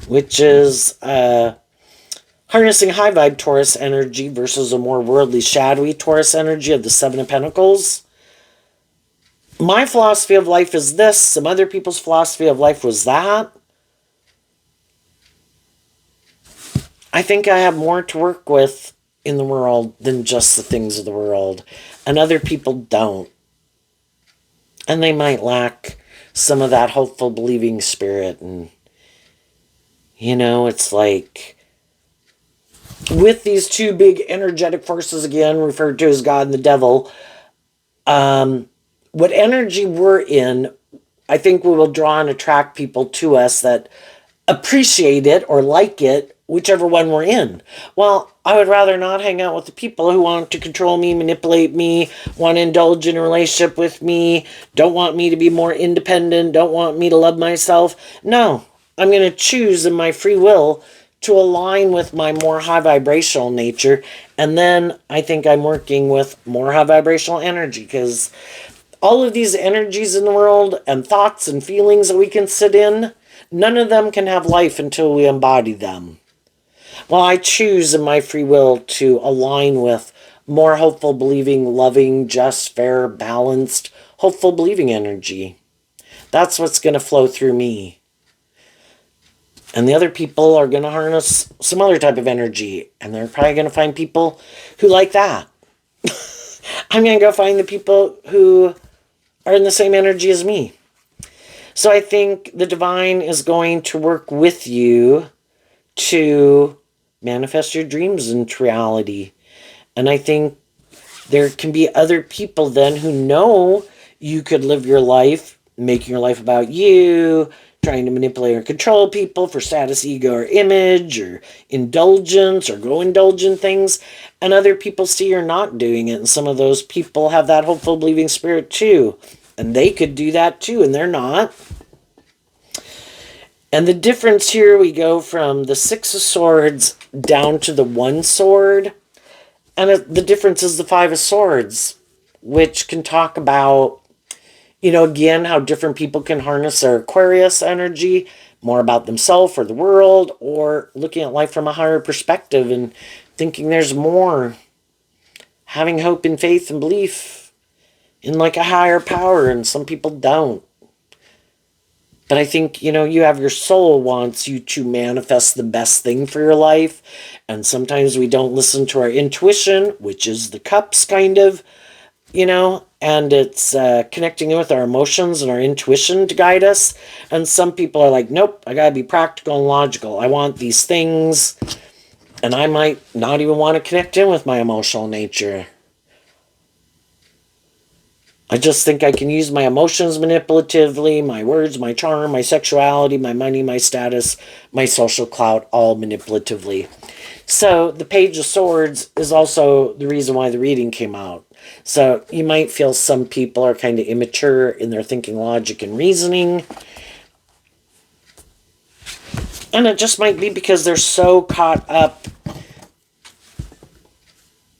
which is harnessing high vibe Taurus energy versus a more worldly, shadowy Taurus energy of the Seven of Pentacles. My philosophy of life is this. Some other people's philosophy of life was that. I think I have more to work with in the world than just the things of the world. And other people don't. And they might lack some of that hopeful, believing spirit. And, it's like, with these two big energetic forces, again referred to as God and the devil, what energy we're in, I think we will draw and attract people to us that appreciate it or like it, whichever one we're in. Well, I would rather not hang out with the people who want to control me, manipulate me, want to indulge in a relationship with me, don't want me to be more independent, don't want me to love myself. No, I'm going to choose in my free will to align with my more high vibrational nature. And then I think I'm working with more high vibrational energy, because all of these energies in the world and thoughts and feelings that we can sit in, none of them can have life until we embody them. Well, I choose in my free will to align with more hopeful, believing, loving, just, fair, balanced, hopeful, believing energy. That's what's going to flow through me. And the other people are going to harness some other type of energy. And they're probably going to find people who like that. I'm going to go find the people who are in the same energy as me. So I think the divine is going to work with you to manifest your dreams into reality. And I think there can be other people then who know you could live your life, making your life about you, trying to manipulate or control people for status, ego, or image, or indulgence, or go indulge in things. And other people see you're not doing it. And some of those people have that hopeful, believing spirit too. And they could do that too, and they're not. And the difference here, we go from the Six of Swords down to the One Sword. And the difference is the Five of Swords, which can talk about, again, how different people can harness their Aquarius energy, more about themselves or the world, or looking at life from a higher perspective and thinking there's more. Having hope and faith and belief in like a higher power, and some people don't. But I think, you have your soul wants you to manifest the best thing for your life. And sometimes we don't listen to our intuition, which is the cups kind of, and it's connecting with our emotions and our intuition to guide us. And some people are like, nope, I got to be practical and logical. I want these things. And I might not even want to connect in with my emotional nature. I just think I can use my emotions manipulatively, my words, my charm, my sexuality, my money, my status, my social clout, all manipulatively. So the Page of Swords is also the reason why the reading came out. So you might feel some people are kind of immature in their thinking, logic, and reasoning. And it just might be because they're so caught up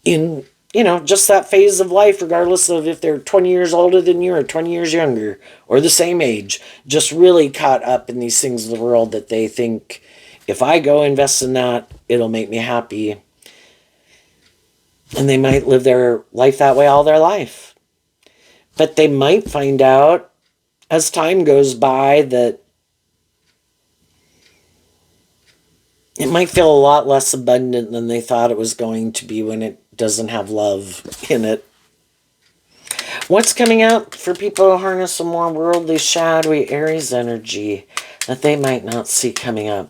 in just that phase of life, regardless of if they're 20 years older than you or 20 years younger or the same age, just really caught up in these things of the world that they think, if I go invest in that, it'll make me happy. And they might live their life that way all their life. But they might find out as time goes by that it might feel a lot less abundant than they thought it was going to be when it doesn't have love in it. What's coming up for people who harness some more worldly, shadowy Aries energy that they might not see coming up?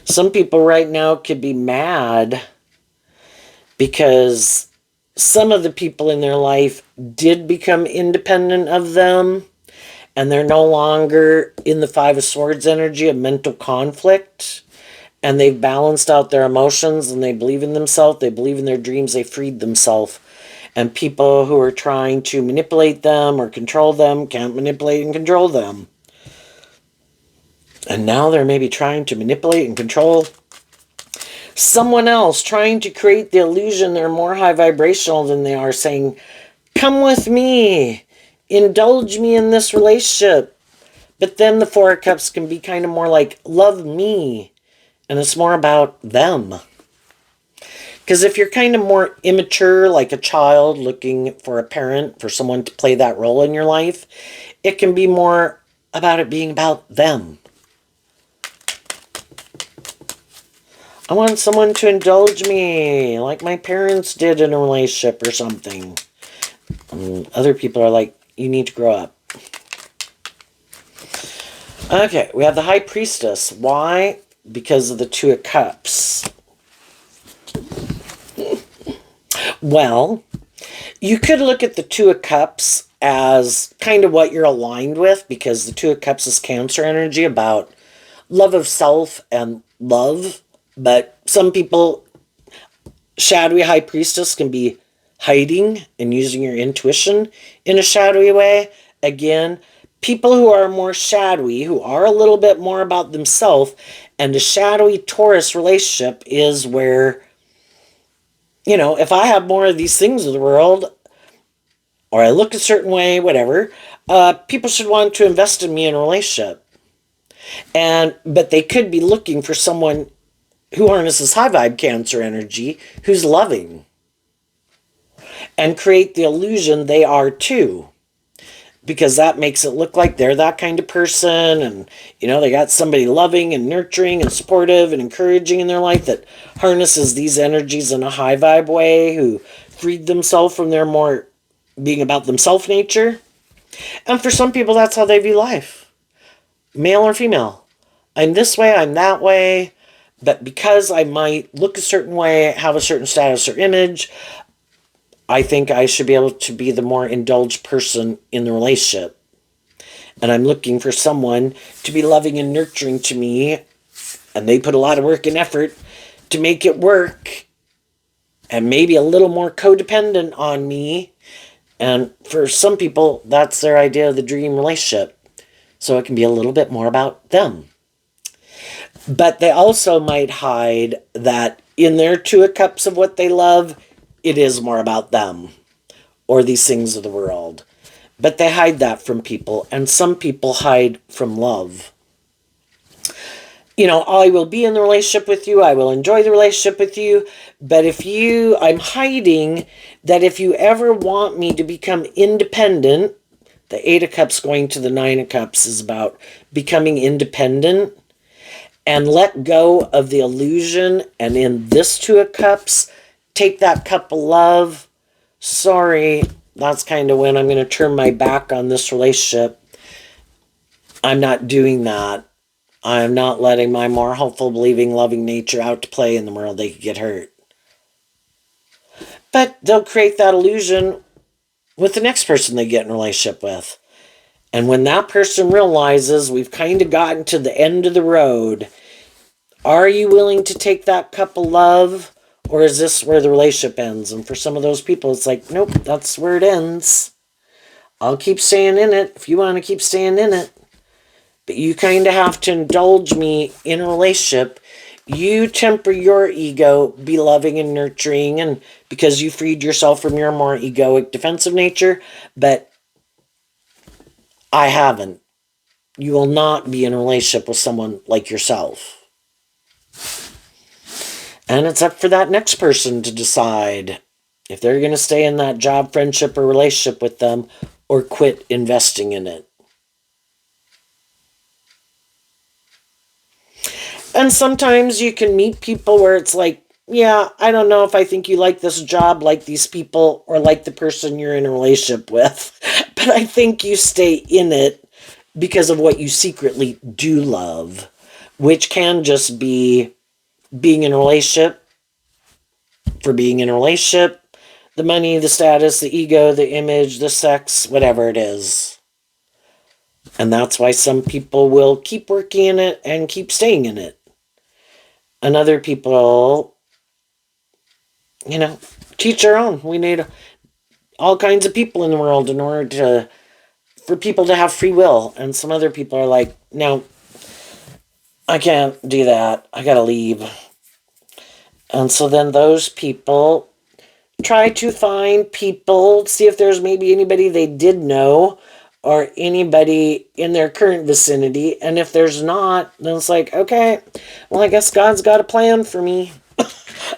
Some people right now could be mad because some of the people in their life did become independent of them, and they're no longer in the Five of Swords energy of mental conflict, and they've balanced out their emotions, and they believe in themselves, they believe in their dreams, they freed themselves. And people who are trying to manipulate them or control them can't manipulate and control them. And now they're maybe trying to manipulate and control someone else, trying to create the illusion they're more high vibrational than they are, saying, come with me, indulge me in this relationship. But then the Four of Cups can be kind of more like, love me. And it's more about them. Because if you're kind of more immature, like a child looking for a parent, for someone to play that role in your life, it can be more about it being about them. I want someone to indulge me like my parents did in a relationship or something. And other people are like, you need to grow up. Okay, we have the High Priestess. Why? Because of the Two of Cups. Well, you could look at the Two of Cups as kind of what you're aligned with, because the Two of Cups is Cancer energy, about love of self and love. But some people, shadowy High Priestess can be hiding and using your intuition in a shadowy way. Again, people who are more shadowy, who are a little bit more about themselves, and a shadowy Taurus relationship is where, if I have more of these things in the world, or I look a certain way, whatever, people should want to invest in me in a relationship. But they could be looking for someone who harnesses high vibe Cancer energy, who's loving, and create the illusion they are too, because that makes it look like they're that kind of person, and they got somebody loving and nurturing and supportive and encouraging in their life that harnesses these energies in a high vibe way, who freed themselves from their more being about themselves nature. And for some people, that's how they view life, male or female. I'm this way, I'm that way. But because I might look a certain way, have a certain status or image, I think I should be able to be the more indulged person in the relationship. And I'm looking for someone to be loving and nurturing to me, and they put a lot of work and effort to make it work, and maybe a little more codependent on me. And for some people, that's their idea of the dream relationship. So it can be a little bit more about them. But they also might hide that in their Two of Cups of what they love, it is more about them or these things of the world. But they hide that from people, and some people hide from love. I will be in the relationship with you, I will enjoy the relationship with you, but I'm hiding that if you ever want me to become independent, the Eight of Cups going to the Nine of Cups is about becoming independent, and let go of the illusion, and in this Two of Cups, take that cup of love. Sorry, that's kind of when I'm going to turn my back on this relationship. I'm not doing that. I'm not letting my more hopeful, believing, loving nature out to play in the world. They could get hurt. But they'll create that illusion with the next person they get in a relationship with. And when that person realizes we've kind of gotten to the end of the road, are you willing to take that cup of love, or is this where the relationship ends? And for some of those people, it's like, nope, that's where it ends. I'll keep staying in it if you want to keep staying in it. but you kind of have to indulge me in a relationship. You temper your ego, be loving and nurturing, and because you freed yourself from your more egoic defensive nature, but I haven't. You will not be in a relationship with someone like yourself. And it's up for that next person to decide if they're going to stay in that job, friendship, or relationship with them or quit investing in it. And sometimes you can meet people where it's like, yeah, I don't know if I think you like this job, like these people, or like the person you're in a relationship with. But I think you stay in it because of what you secretly do love, which can just be being in a relationship for being in a relationship, the money, the status, the ego, the image, the sex, whatever it is. And that's why some people will keep working in it and keep staying in it. And other people, teach their own. We need all kinds of people in the world in order for people to have free will. And some other people are like, no, I can't do that. I gotta leave. And so then those people try to find people, see if there's maybe anybody they did know or anybody in their current vicinity. And if there's not, then it's like, okay, well, I guess God's got a plan for me.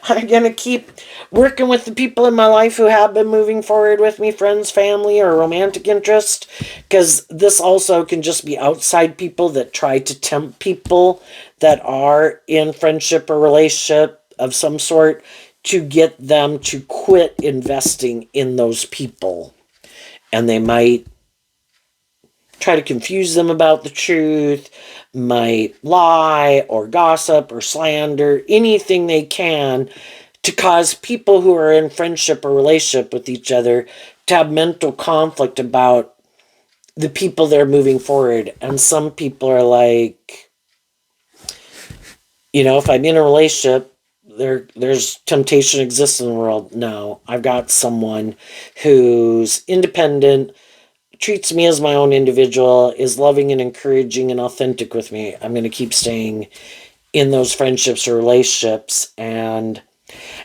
I'm going to keep working with the people in my life who have been moving forward with me, friends, family, or romantic interest, because this also can just be outside people that try to tempt people that are in friendship or relationship of some sort to get them to quit investing in those people. And they might try to confuse them about the truth, might lie or gossip or slander, anything they can to cause people who are in friendship or relationship with each other to have mental conflict about the people they're moving forward. And some people are like, if I'm in a relationship, there's temptation exists in the world. No, I've got someone who's independent, treats me as my own individual, is loving and encouraging and authentic with me. I'm going to keep staying in those friendships or relationships. And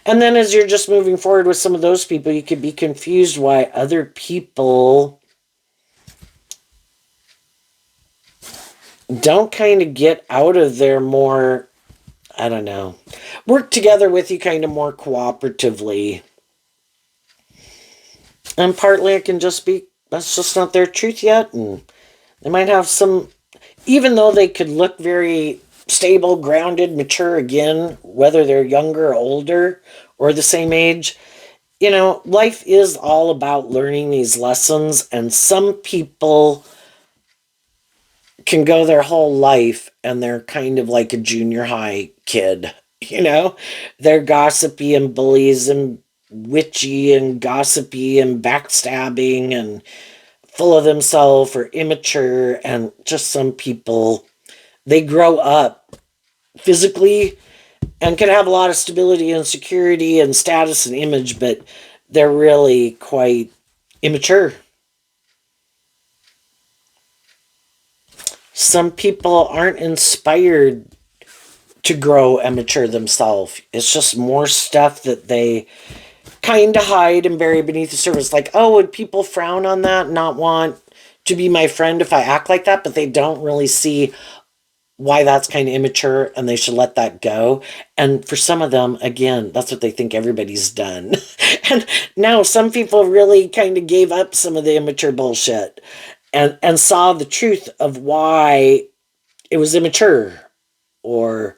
then as you're just moving forward with some of those people, you could be confused why other people don't kind of get out of there more, I don't know, work together with you kind of more cooperatively. And partly it can just be, that's just not their truth yet. And they might have some, even though they could look very stable, grounded, mature again, whether they're younger or older or the same age, life is all about learning these lessons. And some people can go their whole life and they're kind of like a junior high kid, They're gossipy and bullies and witchy and gossipy and backstabbing and full of themselves or immature. And just some people, they grow up physically and can have a lot of stability and security and status and image, but they're really quite immature. Some people aren't inspired to grow and mature themselves. It's just more stuff that they kind of hide and bury beneath the surface. Like, oh, would people frown on that, not want to be my friend if I act like that? But they don't really see why that's kind of immature and they should let that go. And for some of them, again, that's what they think everybody's done. And now some people really kind of gave up some of the immature bullshit and saw the truth of why it was immature or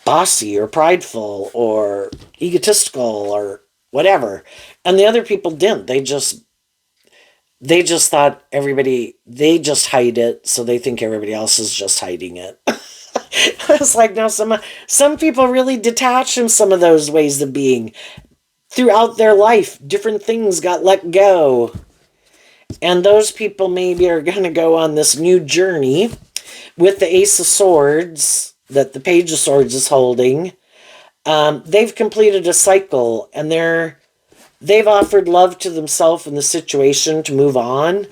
bossy or prideful or egotistical or whatever. And the other people didn't. They just thought they just hide it, so they think everybody else is just hiding it. It's like, now some people really detach from some of those ways of being. Throughout their life, different things got let go. And those people maybe are going to go on this new journey with the Ace of Swords that the Page of Swords is holding. They've completed a cycle and they've offered love to themselves and the situation to move on.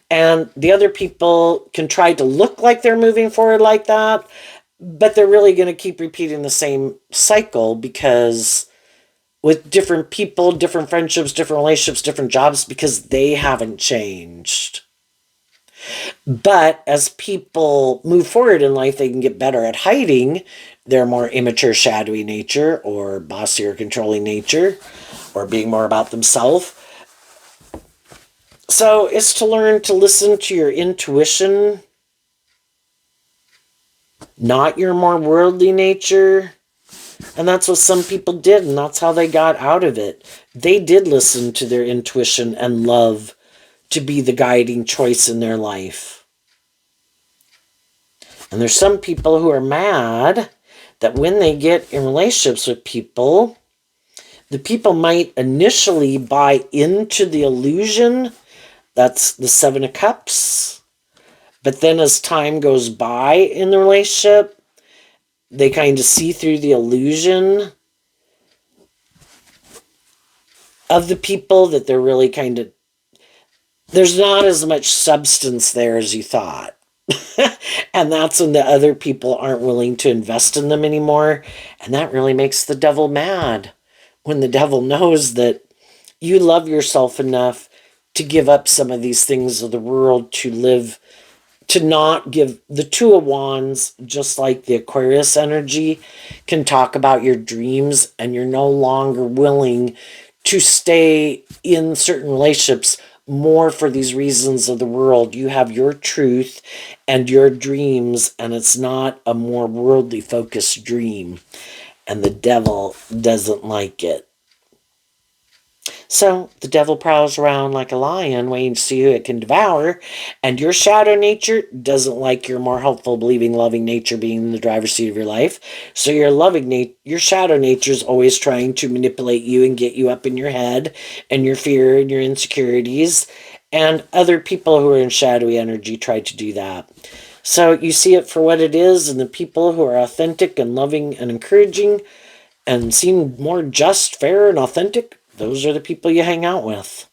And the other people can try to look like they're moving forward like that, but they're really going to keep repeating the same cycle, because with different people, different friendships, different relationships, different jobs, because they haven't changed. But as people move forward in life, they can get better at hiding their more immature, shadowy nature, or bossy or controlling nature, or being more about themselves. So it's to learn to listen to your intuition, not your more worldly nature. And that's what some people did, and that's how they got out of it. They did listen to their intuition and love to be the guiding choice in their life. And there's some people who are mad that when they get in relationships with people, the people might initially buy into the illusion. That's the Seven of Cups. But then as time goes by in the relationship, they kind of see through the illusion of the people, that they're really kind of, there's not as much substance there as you thought. And that's when the other people aren't willing to invest in them anymore. And that really makes the devil mad. When the devil knows that you love yourself enough to give up some of these things of the world, to live, to not give the Two of Wands, just like the Aquarius energy, can talk about your dreams, and you're no longer willing to stay in certain relationships more for these reasons of the world. You have your truth and your dreams, and it's not a more worldly focused dream. And the devil doesn't like it. So the devil prowls around like a lion, waiting to see who it can devour. And your shadow nature doesn't like your more helpful, believing, loving nature being in the driver's seat of your life. So your shadow nature is always trying to manipulate you and get you up in your head, and your fear and your insecurities. And other people who are in shadowy energy try to do that. So you see it for what it is, and the people who are authentic and loving and encouraging and seem more just, fair, and authentic, those are the people you hang out with.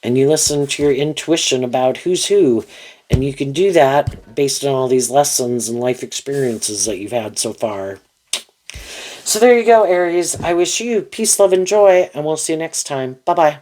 And you listen to your intuition about who's who. And you can do that based on all these lessons and life experiences that you've had so far. So there you go, Aries. I wish you peace, love, and joy, and we'll see you next time. Bye-bye.